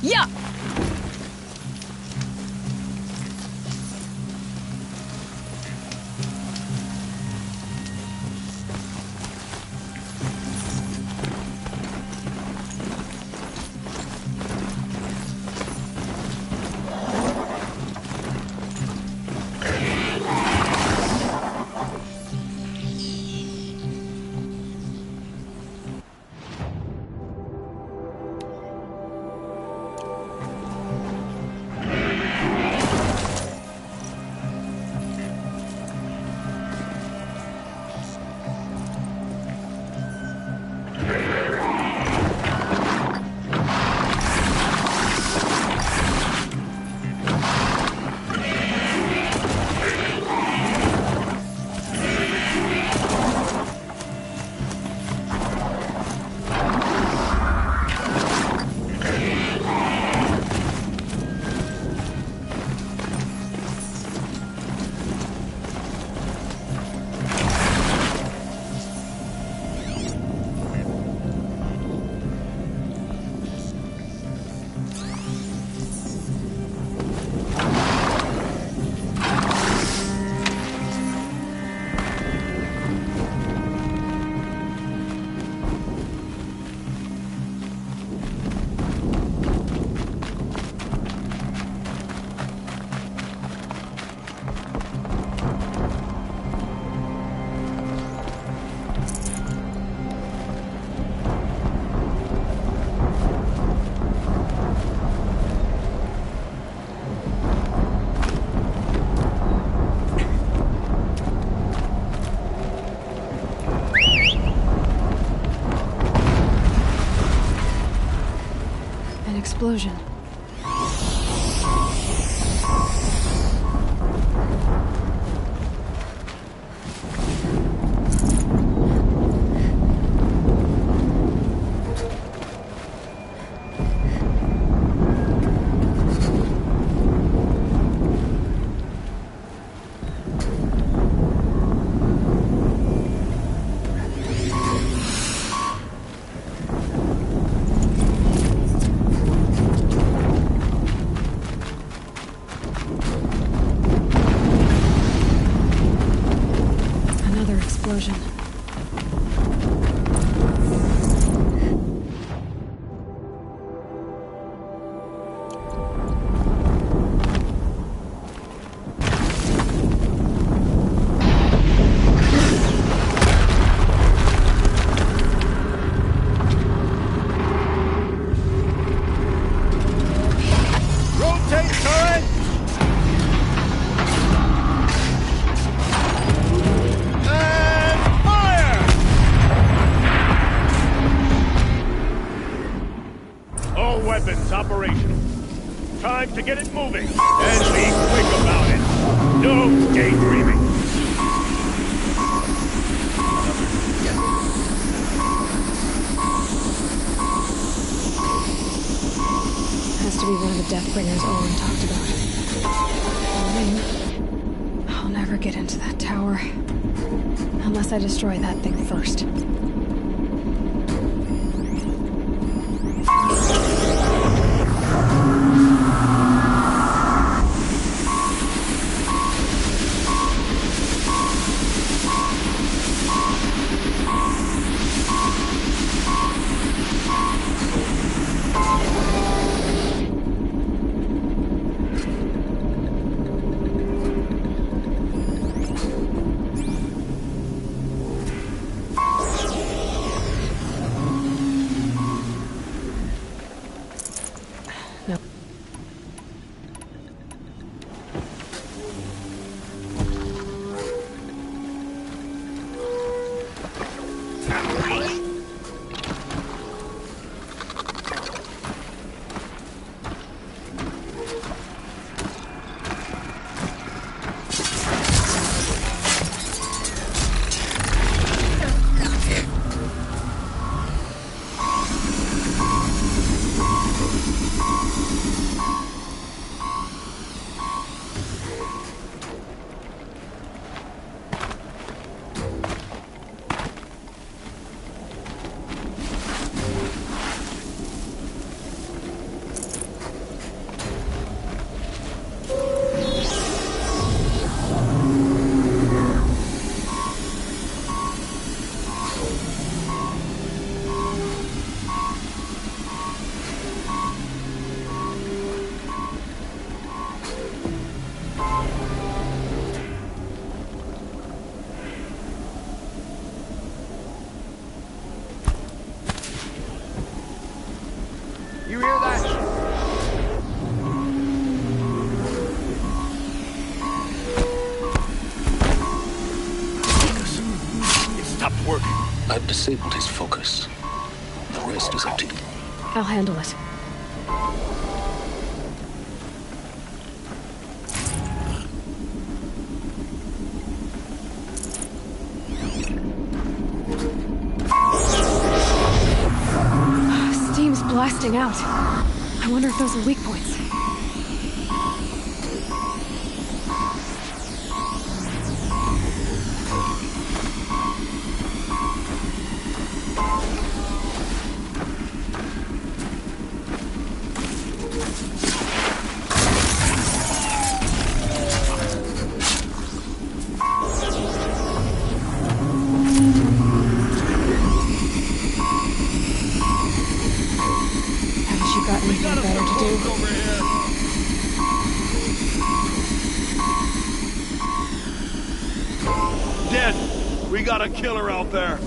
Yeah! Explosion. Explosion. Rotate turret! Weapons operational. Time to get it moving. And be quick about it. No daydreaming. Has to be one of the Deathbringers Owen talked about. I'll never get into that tower. Unless I destroy that thing first. disabled his focus. The rest is up to you. I'll handle it. Steam's blasting out. I wonder if those are weak points. We got a killer out there.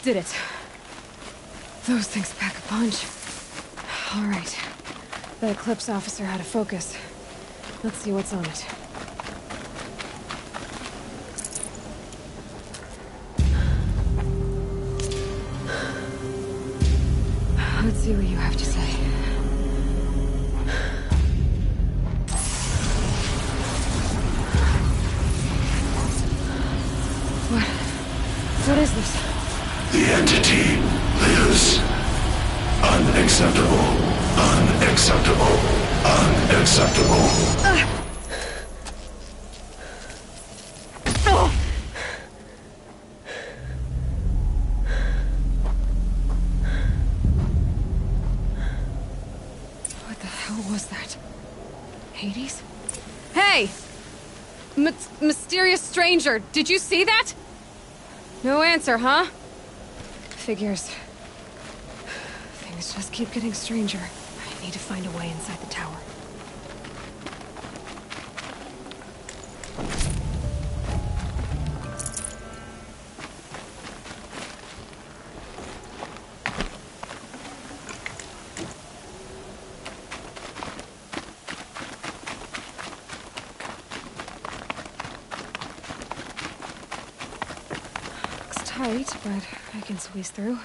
Did it. Those things pack a punch. All right. The Eclipse officer had a focus. Let's see what's on it. Let's see what you have to say. What is this? The entity lives. Unacceptable. Unacceptable. Unacceptable. What the hell was that? Hades? Hey! Mysterious stranger, did you see that? No answer, huh? Figures. Things just keep getting stranger. I need to find a way inside the tower. Tight, but I can squeeze through.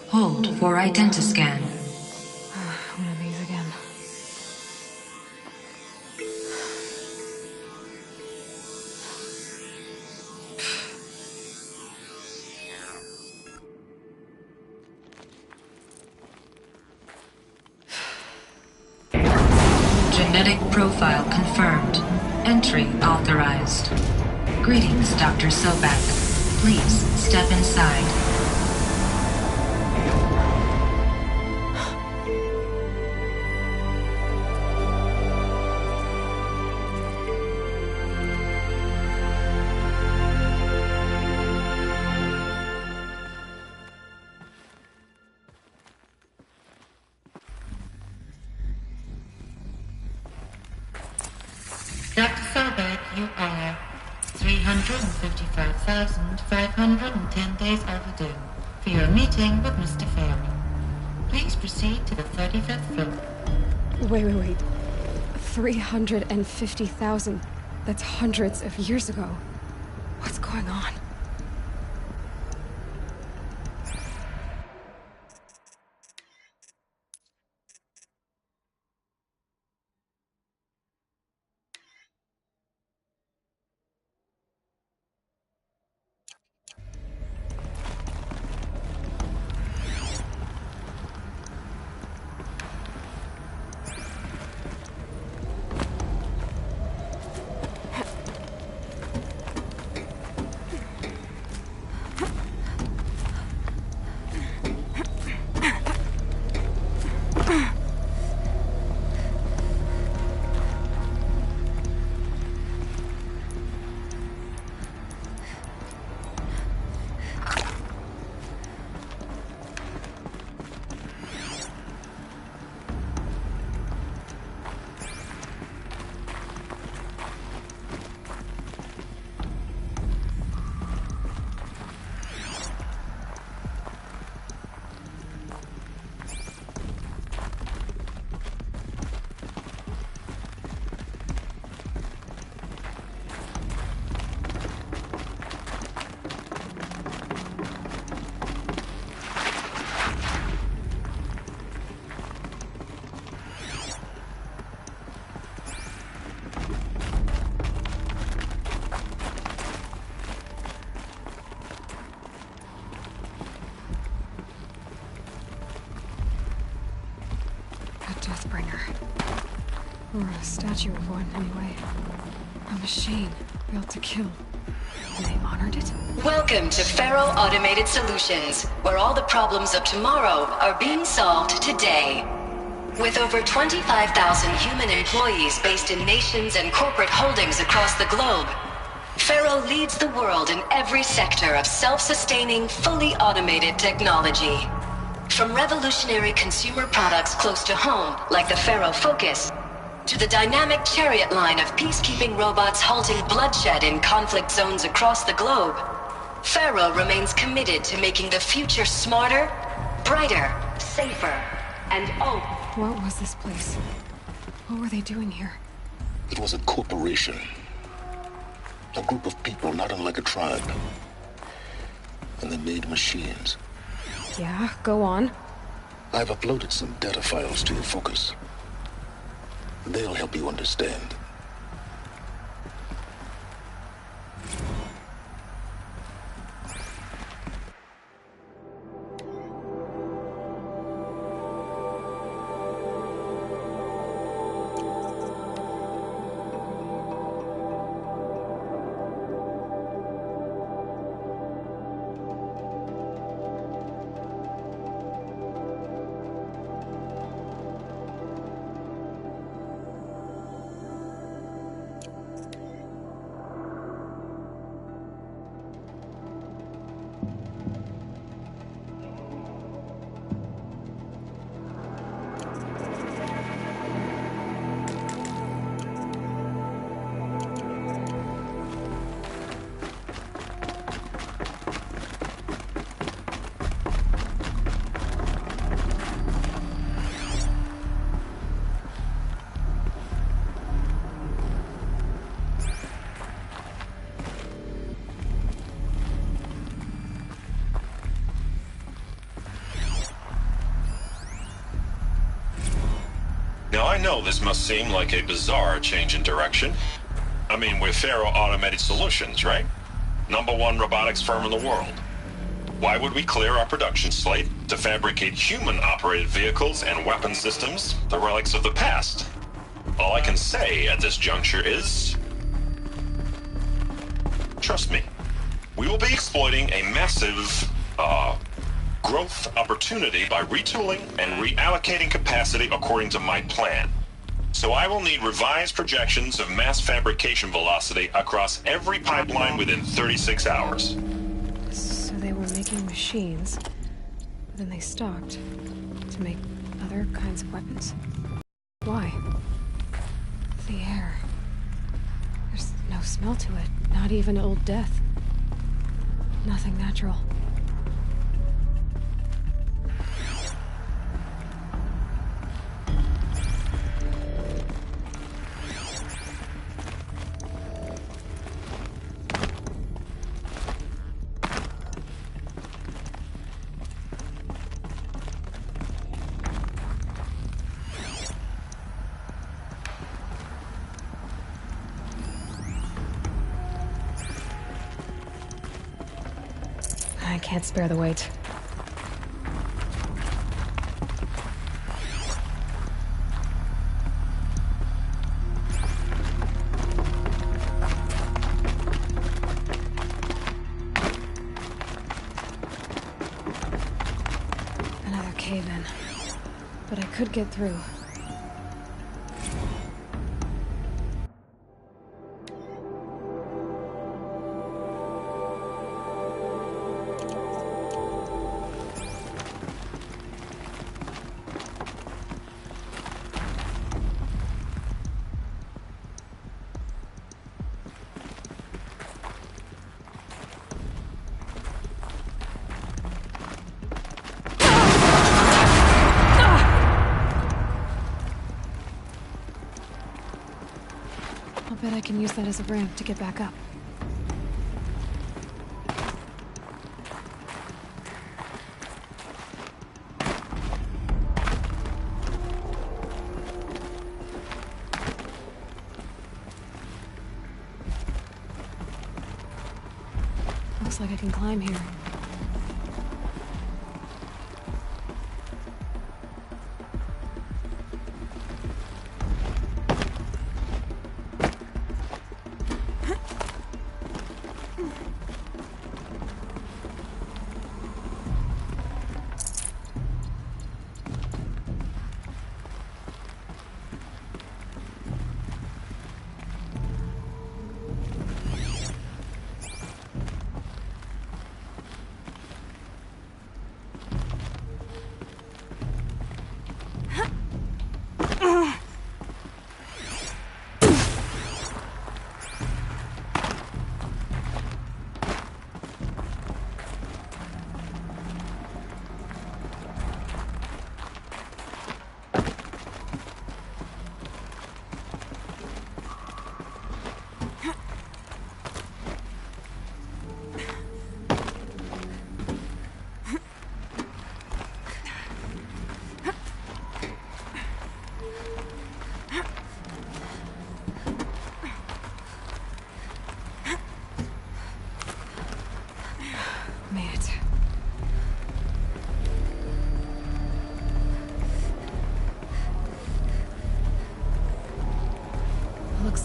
Hold for identiscan. One of these again. Genetic profile confirmed. Entry authorized. Greetings, Dr. Sobek. Please step inside. Dr. Sobek, you are 355,510 days overdue for your meeting with Mr. Farrell. Please proceed to the 35th floor. Wait. 350,000. That's hundreds of years ago. What's going on? Deathbringer. Or a statue of one, anyway. A machine built to kill. And they honored it? Welcome to Faro Automated Solutions, where all the problems of tomorrow are being solved today. With over 25,000 human employees based in nations and corporate holdings across the globe, Faro leads the world in every sector of self-sustaining, fully automated technology. From revolutionary consumer products close to home, like the Pharaoh Focus, to the dynamic chariot line of peacekeeping robots halting bloodshed in conflict zones across the globe, Pharaoh remains committed to making the future smarter, brighter, safer, and What was this place? What were they doing here? It was a corporation. A group of people not unlike a tribe. And they made machines. Yeah, go on. I've uploaded some data files to your Focus. They'll help you understand. Now, I know this must seem like a bizarre change in direction. I mean, we're Pharaoh Automated Solutions, right? #1 robotics firm in the world. Why would we clear our production slate to fabricate human-operated vehicles and weapon systems, the relics of the past? All I can say at this juncture is... trust me, we will be exploiting a massive, growth opportunity by retooling and reallocating capacity according to my plan. So I will need revised projections of mass fabrication velocity across every pipeline within 36 hours. So they were making machines, but then they stopped to make other kinds of weapons? Why? The air. There's no smell to it, not even old death. Nothing natural. I can't spare the weight. Another cave-in. But I could get through. Bet I can use that as a ramp to get back up. Looks like I can climb here.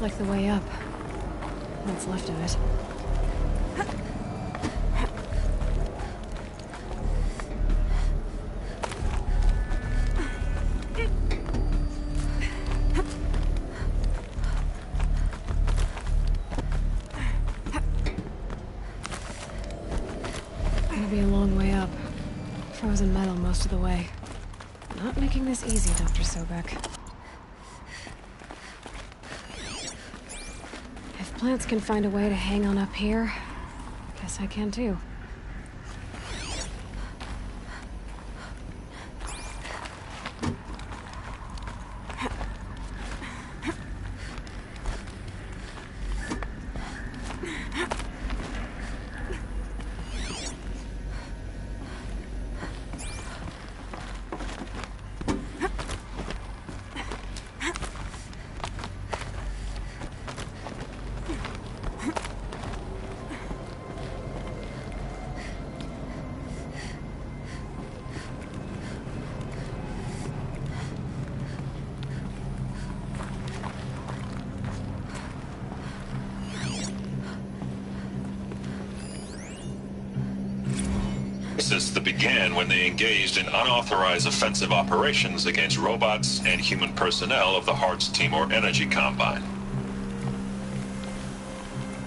like the way up. What's left of it. Gonna be a long way up. Frozen metal most of the way. Not making this easy, Dr. Sobek. If plants can find a way to hang on up here, guess I can too. That began when they engaged in unauthorized offensive operations against robots and human personnel of the Hearts Timor Energy Combine.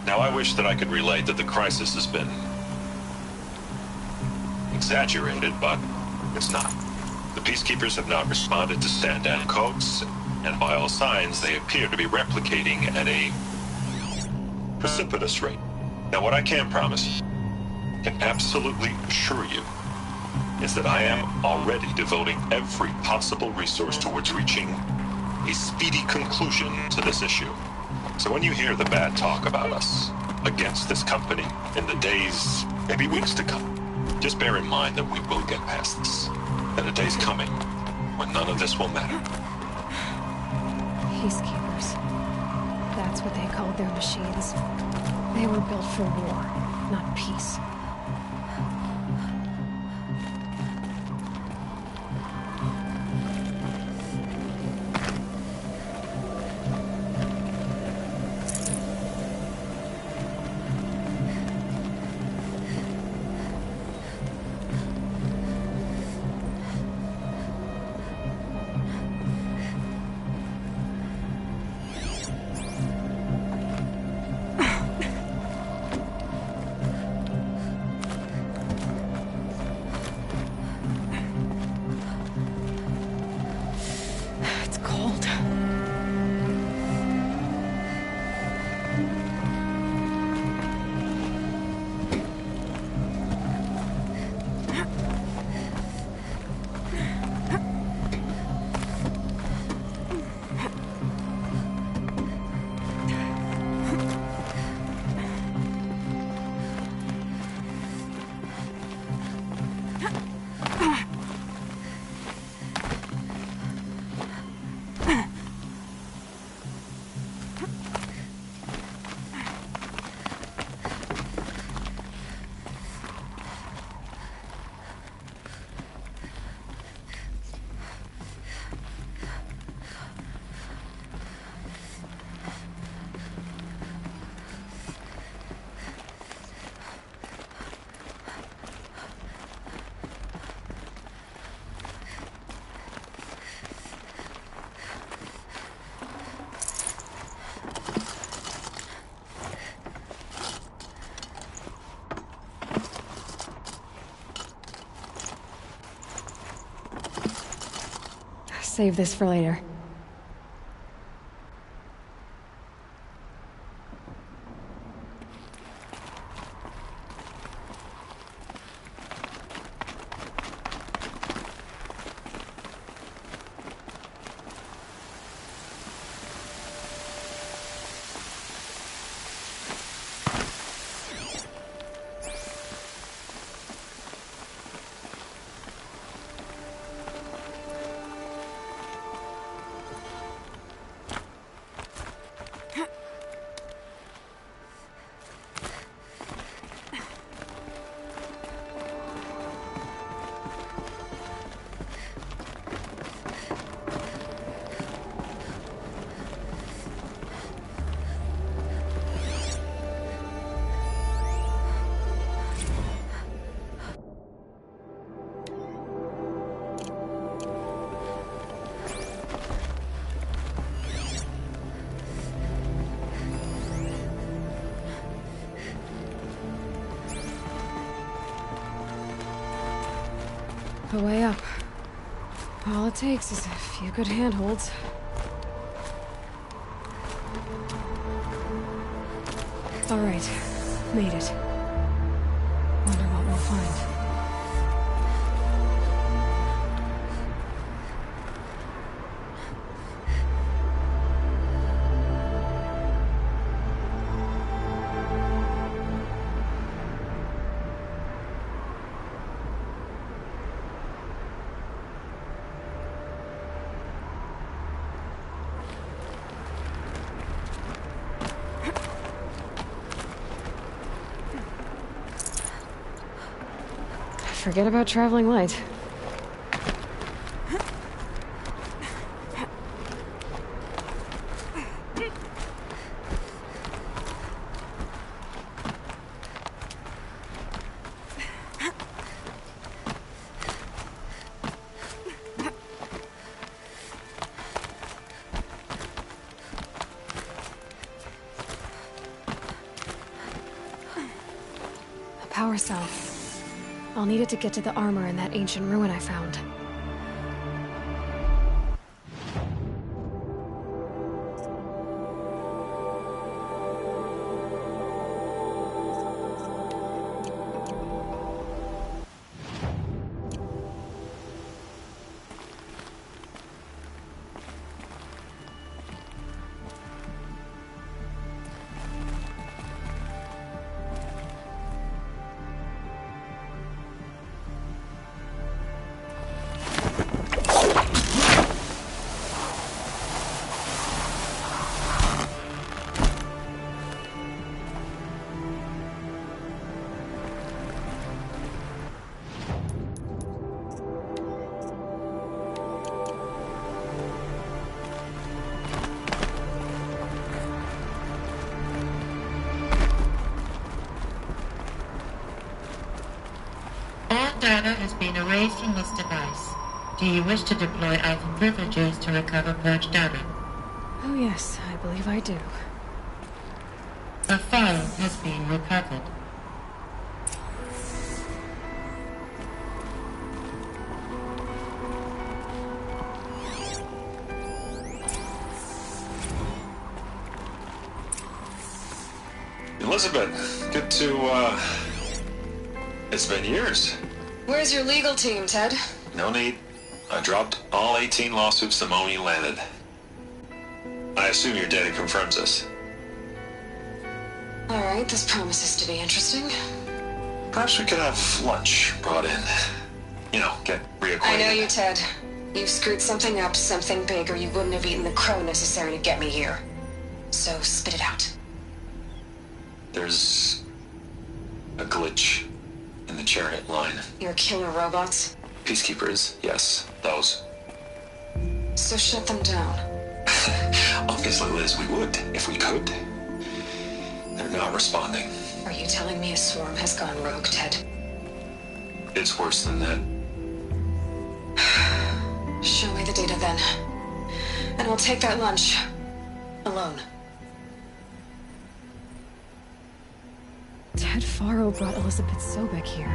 Now, I wish that I could relate that the crisis has been exaggerated, but it's not. The Peacekeepers have not responded to stand-down codes, and by all signs, they appear to be replicating at a precipitous rate. Now, what I can promise, can absolutely assure you, is that I am already devoting every possible resource towards reaching a speedy conclusion to this issue. So when you hear the bad talk about us against this company in the days, maybe weeks to come, just bear in mind that we will get past this. That a day's coming when none of this will matter. Peacekeepers. That's what they called their machines. They were built for war, not peace. Save this for later. the way up. All it takes is a few good handholds. All right, made it. Wonder what we'll find. Forget about traveling light. A power cell. I'll need it to get to the armor in that ancient ruin I found. Data has been erased from this device. Do you wish to deploy Alpha privileges to recover purged data? Oh yes, I believe I do. A file has been recovered. Elizabeth, good to, it's been years. Where's your legal team, Ted? No need. I dropped all 18 lawsuits the moment you landed. I assume your data confirms this. All right, this promises to be interesting. Perhaps we could have lunch brought in. You know, get reacquainted. I know you, Ted. You've screwed something up, something big, or you wouldn't have eaten the crow necessary to get me here. So spit it out. There's a glitch in the chariot line. Your killer robots? Peacekeepers, yes, those. So shut them down. Obviously, Liz, we would, if we could. They're not responding. Are you telling me a swarm has gone rogue, Ted? It's worse than that. Show me the data then. And I'll take that lunch. Alone. Ted Faro brought Elizabeth Sobek here,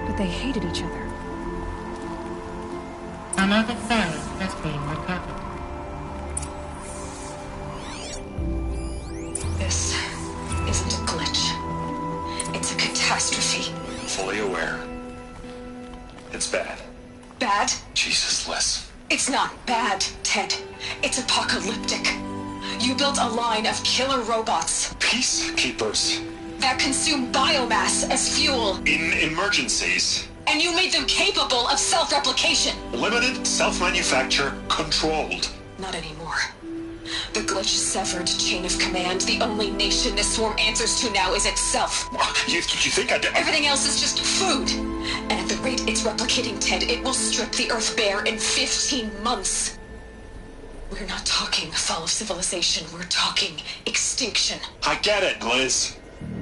but they hated each other. Another file has been recovered. This isn't a glitch. It's a catastrophe. Fully aware. It's bad. Bad? Jesus, Liz. It's not bad, Ted. It's apocalyptic. You built a line of killer robots Peacekeepers. that consume biomass as fuel, In emergencies. and you made them capable of self-replication. Limited, self-manufacture, controlled. Not anymore. The glitch severed chain of command. The only nation this swarm answers to now is itself. You think I did? Everything else is just food. And at the rate it's replicating, Ted, it will strip the Earth bare in 15 months. We're not talking fall of civilization. We're talking extinction. I get it, Liz.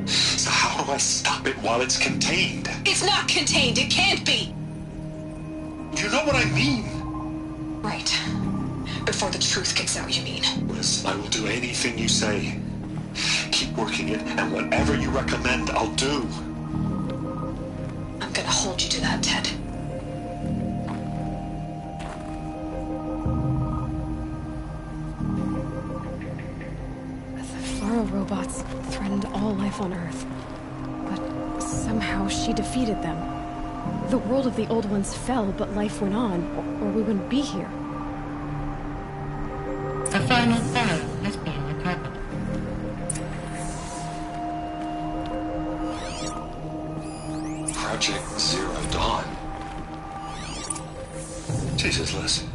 So how do I stop it while it's contained? It's not contained. It can't be. You know what I mean? Right. Before the truth gets out, you mean? Liz, I will do anything you say. Keep working it, and whatever you recommend, I'll do. I'm gonna hold you to that, Ted. life on Earth. But somehow she defeated them. The world of the Old Ones fell, but life went on, or we wouldn't be here. The final file has been recovered. Project Zero Dawn. Jesus, Liz.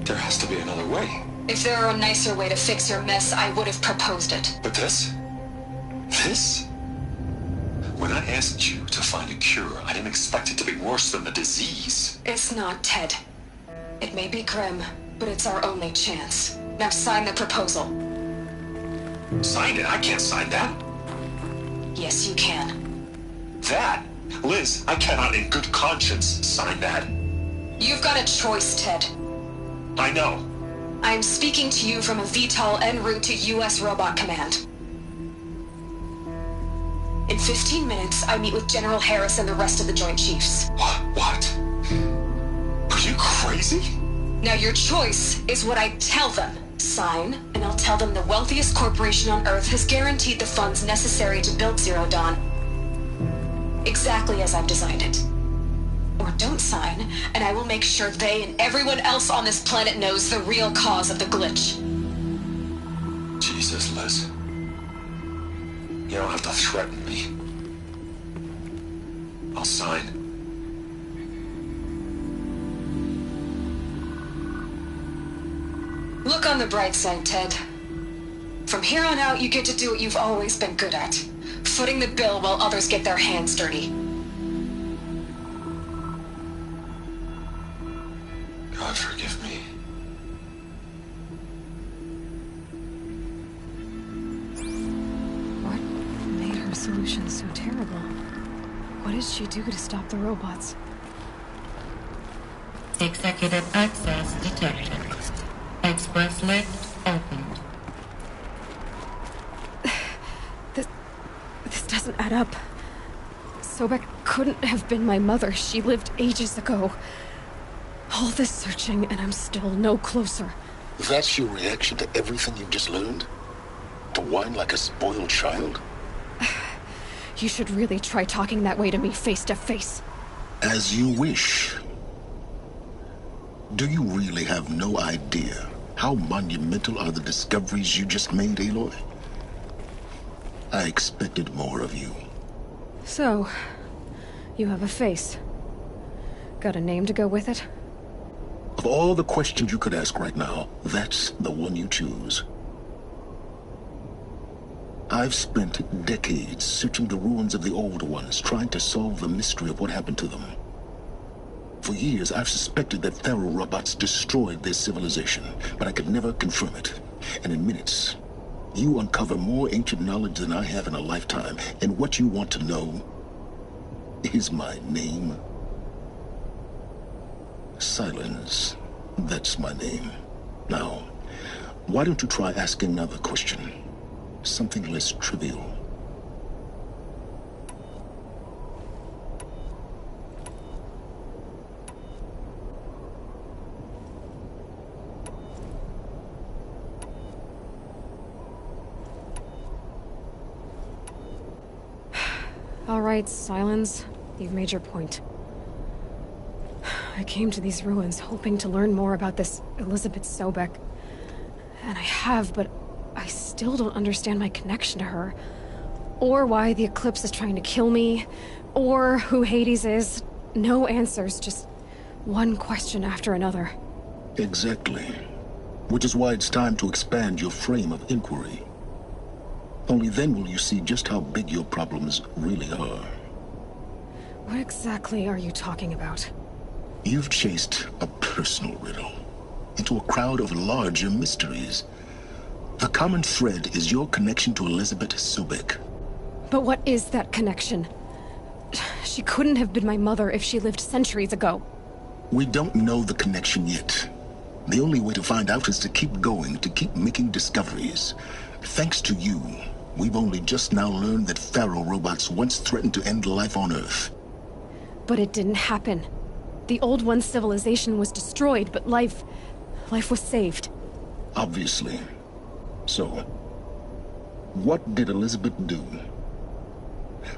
There has to be another way. If there were a nicer way to fix your mess, I would have proposed it. But this? This? When I asked you to find a cure, I didn't expect it to be worse than the disease. It's not, Ted. It may be grim, but it's our only chance. Now sign the proposal. Sign it? I can't sign that. Yes, you can. That? Liz, I cannot in good conscience sign that. You've got a choice, Ted. I know. I am speaking to you from a VTOL en route to U.S. Robot Command. In 15 minutes, I meet with General Harris and the rest of the Joint Chiefs. What? Are you crazy? Now your choice is what I tell them. Sign, and I'll tell them the wealthiest corporation on Earth has guaranteed the funds necessary to build Zero Dawn. Exactly as I've designed it. Or don't sign, and I will make sure they and everyone else on this planet knows the real cause of the glitch. Jesus, Liz. You don't have to threaten me. I'll sign. Look on the bright side, Ted. From here on out, you get to do what you've always been good at. Footing the bill while others get their hands dirty. God forgive me. What made her solution so terrible? What did she do to stop the robots? Executive access detected. Express lift opened. This doesn't add up. Sobek couldn't have been my mother. She lived ages ago. All this searching, and I'm still no closer. That's your reaction to everything you've just learned? To whine like a spoiled child? You should really try talking that way to me face to face. As you wish. Do you really have no idea how monumental are the discoveries you just made, Aloy? I expected more of you. So, you have a face. Got a name to go with it? Of all the questions you could ask right now, that's the one you choose. I've spent decades searching the ruins of the old ones, trying to solve the mystery of what happened to them. For years, I've suspected that Faro robots destroyed their civilization, but I could never confirm it. And in minutes, you uncover more ancient knowledge than I have in a lifetime, and what you want to know is my name. Silence. That's my name. Now, why don't you try asking another question? Something less trivial. All right, Silence. You've made your point. I came to these ruins hoping to learn more about this Elizabeth Sobek. And I have, but I still don't understand my connection to her. Or why the Eclipse is trying to kill me. Or who Hades is. No answers, just one question after another. Exactly. Which is why it's time to expand your frame of inquiry. Only then will you see just how big your problems really are. What exactly are you talking about? You've chased a personal riddle into a crowd of larger mysteries. The common thread is your connection to Elizabeth Sobek. But what is that connection? She couldn't have been my mother if she lived centuries ago. We don't know the connection yet. The only way to find out is to keep going, to keep making discoveries. Thanks to you, we've only just now learned that Faro robots once threatened to end life on Earth. But it didn't happen. The Old One's civilization was destroyed, but life was saved. Obviously. So, What did Elizabeth do?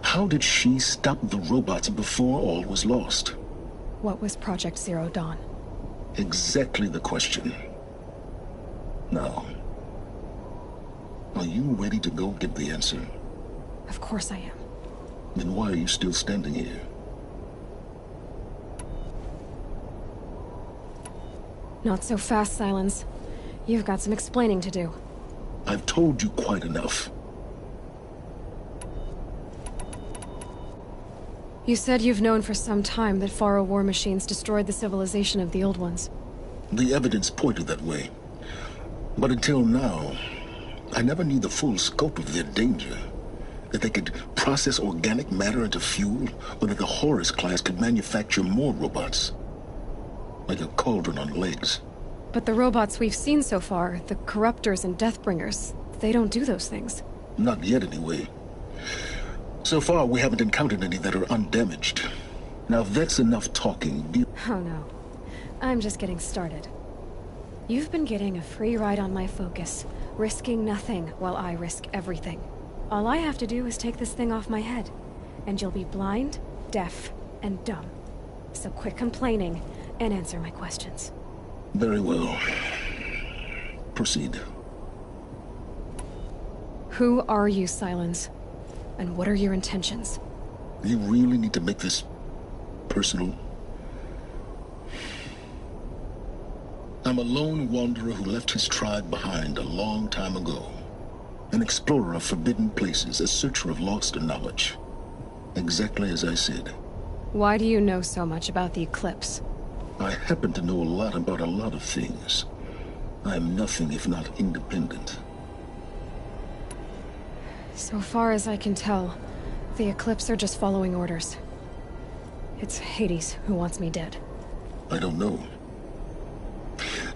How did she stop the robots before all was lost? What was Project Zero Dawn? Exactly the question. Now, are you ready to go get the answer? Of course I am. Then why are you still standing here? Not so fast, Silence. You've got some explaining to do. I've told you quite enough. You said you've known for some time that Faro war machines destroyed the civilization of the old ones. The evidence pointed that way. But until now, I never knew the full scope of their danger. That they could process organic matter into fuel, or that the Horus class could manufacture more robots. Like a cauldron on legs. But the robots we've seen so far, the Corruptors and Deathbringers, they don't do those things. Not yet, anyway. So far, we haven't encountered any that are undamaged. Now, if that's enough talking, Oh no. I'm just getting started. You've been getting a free ride on my focus, risking nothing while I risk everything. All I have to do is take this thing off my head, and you'll be blind, deaf, and dumb. So quit complaining and answer my questions. Very well. Proceed. Who are you, Silence? And what are your intentions? You really need to make this personal? I'm a lone wanderer who left his tribe behind a long time ago. An explorer of forbidden places, a searcher of lost knowledge. Exactly as I said. Why do you know so much about the eclipse? I happen to know a lot about a lot of things. I am nothing if not independent. So far as I can tell, the Eclipse are just following orders. It's Hades who wants me dead. I don't know.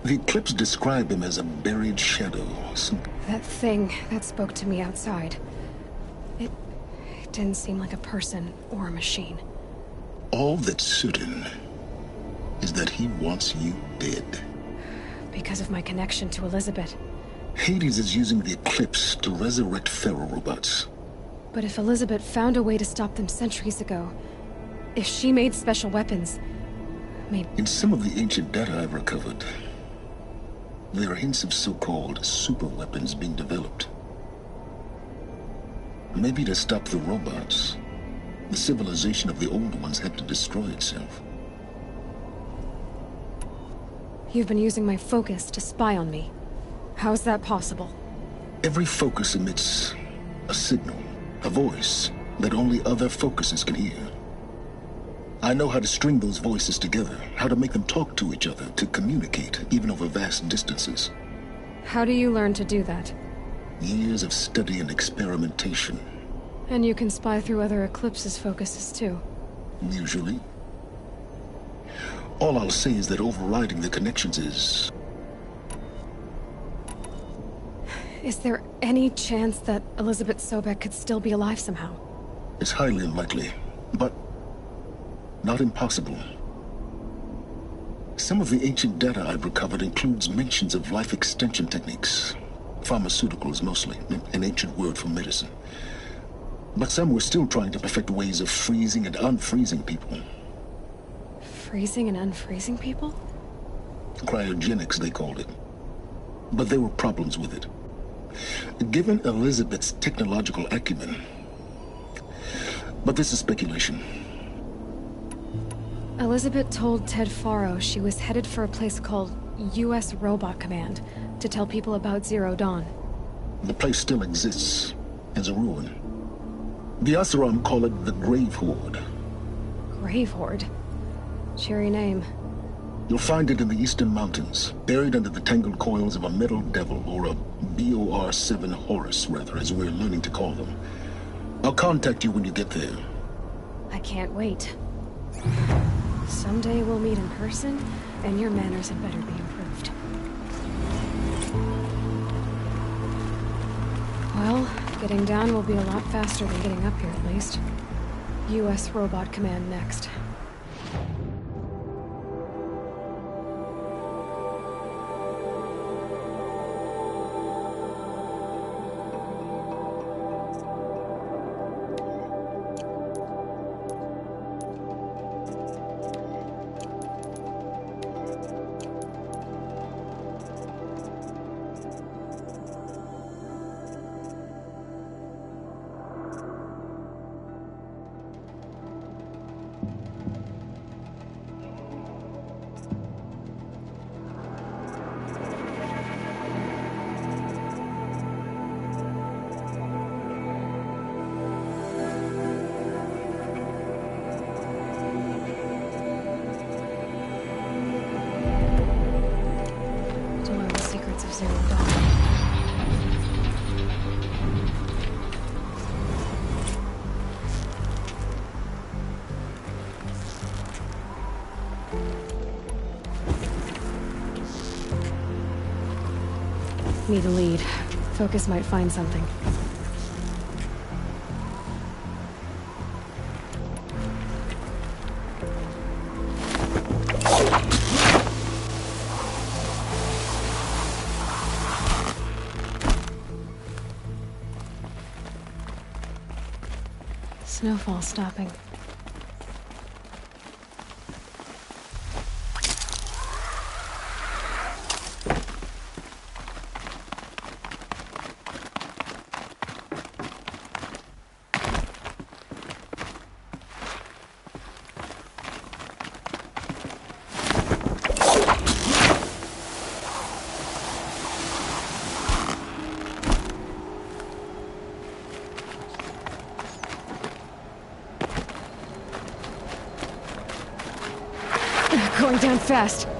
The Eclipse describe him as a buried shadow. That thing that spoke to me outside. It didn't seem like a person or a machine. All that's certain is that he wants you dead. Because of my connection to Elizabeth. Hades is using the Eclipse to resurrect Pharaoh robots. But if Elizabeth found a way to stop them centuries ago, if she made special weapons, maybe... In some of the ancient data I've recovered, there are hints of so-called super weapons being developed. Maybe to stop the robots, the civilization of the old ones had to destroy itself. You've been using my focus to spy on me. How's that possible? Every focus emits a signal, a voice, that only other focuses can hear. I know how to string those voices together, how to make them talk to each other, to communicate, even over vast distances. How do you learn to do that? Years of study and experimentation. And you can spy through other Eclipse's focuses too. Usually. All I'll say is that overriding the connections is... Is there any chance that Elizabeth Sobek could still be alive somehow? It's highly unlikely, but not impossible. Some of the ancient data I've recovered includes mentions of life extension techniques. Pharmaceuticals mostly, an ancient word for medicine. But some were still trying to perfect ways of freezing and unfreezing people. Freezing and unfreezing people? Cryogenics, they called it. But there were problems with it. Given Elizabeth's technological acumen. But this is speculation. Elizabeth told Ted Faro she was headed for a place called U.S. Robot Command to tell people about Zero Dawn. The place still exists as a ruin. The Asuram call it the Grave Horde. Grave Horde? Cheery name. You'll find it in the Eastern Mountains, buried under the tangled coils of a metal devil, or a BOR-7 Horus, rather, as we're learning to call them. I'll contact you when you get there. I can't wait. Someday we'll meet in person, and your manners had better be improved. Well, getting down will be a lot faster than getting up here, at least. U.S. Robot Command next. Need a lead. Focus might find something. Snowfall stopping. Going down fast.